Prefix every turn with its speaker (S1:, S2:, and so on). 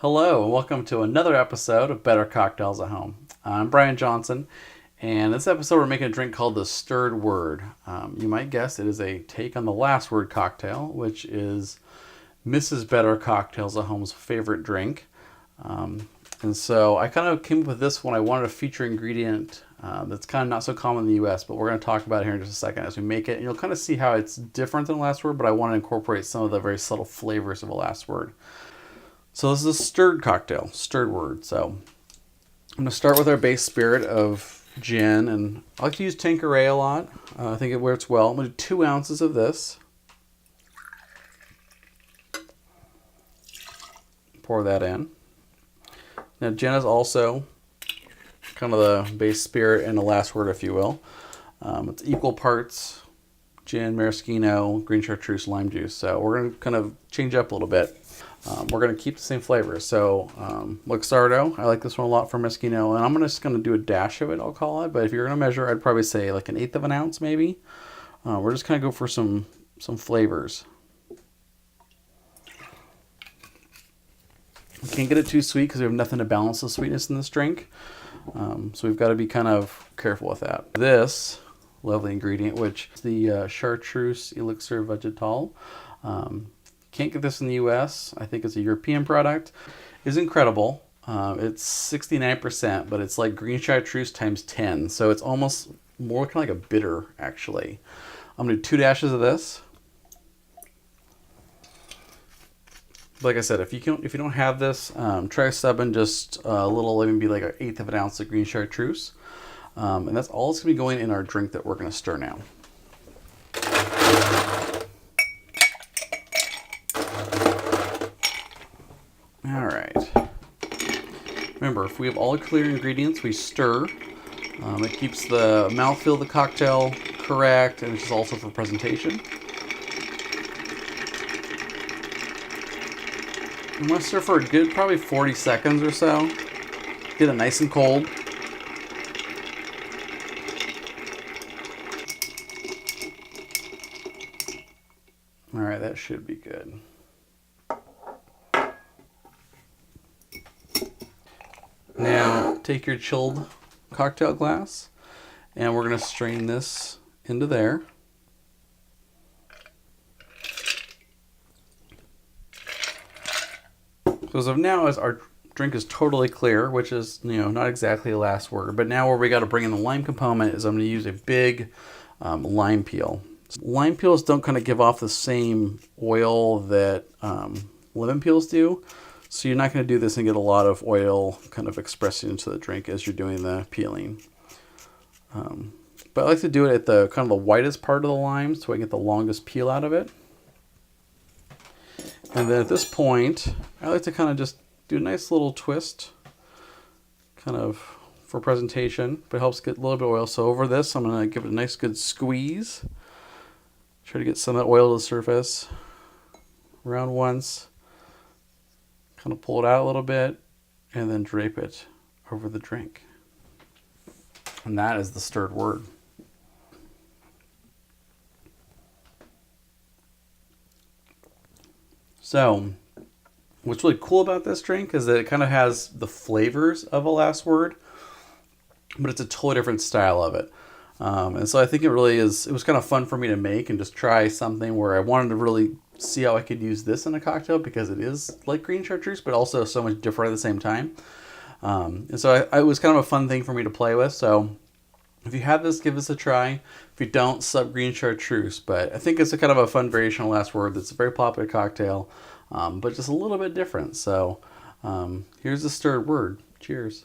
S1: Hello, and welcome to another episode of Better Cocktails at Home. I'm Brian Johnson, and this episode we're making a drink called the Stirred Word. You might guess it is a take on the last word cocktail, which is Mrs. Better Cocktails at Home's favorite drink. And so I kind of came up with this when I wanted a feature ingredient that's kind of not so common in the US, but we're going to talk about it here in just a second as we make it. And you'll kind of see how it's different than the last word, but I want to incorporate some of the very subtle flavors of the last word. So this is a stirred cocktail, stirred word. So I'm going to start with our base spirit of gin, and I like to use Tanqueray a lot. I think it works well. I'm going to do 2 ounces of this. Pour that in. Now gin is also kind of the base spirit and the last word, if you will. It's equal parts gin, maraschino, green chartreuse, lime juice. So we're going to kind of change up a little bit. We're going to keep the same flavor. So Luxardo, I like this one a lot for maraschino, and I'm just going to do a dash of it, I'll call it. But if you're going to measure, I'd probably say like 1/8 of an ounce maybe. We're just going to go for some flavors. We can't get it too sweet because we have nothing to balance the sweetness in this drink. So we've got to be kind of careful with that. This lovely ingredient, which is the Chartreuse Elixir Vegetal. Can't get this in the US. I think it's a European product. Is incredible. It's 69%, but it's like Green Chartreuse times 10. So it's almost more kind of like a bitter, actually. I'm going to do 2 dashes of this. Like I said, if you don't have this, try subbing just a little, maybe like 1/8 of an ounce of green chartreuse. And that's all it's going to be going in our drink that we're going to stir now. All right. Remember, if we have all the clear ingredients, we stir. It keeps the mouthfeel of the cocktail correct, and it's just also for presentation. I'm going to stir for a good probably 40 seconds or so. Get it nice and cold. All right, that should be good. Now, take your chilled cocktail glass, and we're going to strain this into there. So as of now, as our drink is totally clear, which is, not exactly the last word, but now where we got to bring in the lime component is I'm going to use a big lime peel. Lime peels don't kind of give off the same oil that lemon peels do. So you're not going to do this and get a lot of oil kind of expressing into the drink as you're doing the peeling. But I like to do it at the kind of the widest part of the lime so I get the longest peel out of it. And then at this point, I like to kind of just do a nice little twist, kind of for presentation, but it helps get a little bit of oil. So over this, I'm going to give it a nice good squeeze. Try to get some of that oil to the surface. Around once. Kind of pull it out a little bit, and then drape it over the drink. And that is the stirred word. So, what's really cool about this drink is that it kind of has the flavors of a last word, but it's a totally different style of it. And so I think it was kind of fun for me to make and just try something where I wanted to really see how I could use this in a cocktail because it is like green chartreuse, but also so much different at the same time. And so it was kind of a fun thing for me to play with. So if you have this, give this a try. If you don't, sub green chartreuse. But I think it's a kind of a fun variation of last word that's a very popular cocktail, but just a little bit different. So here's the stirred word. Cheers.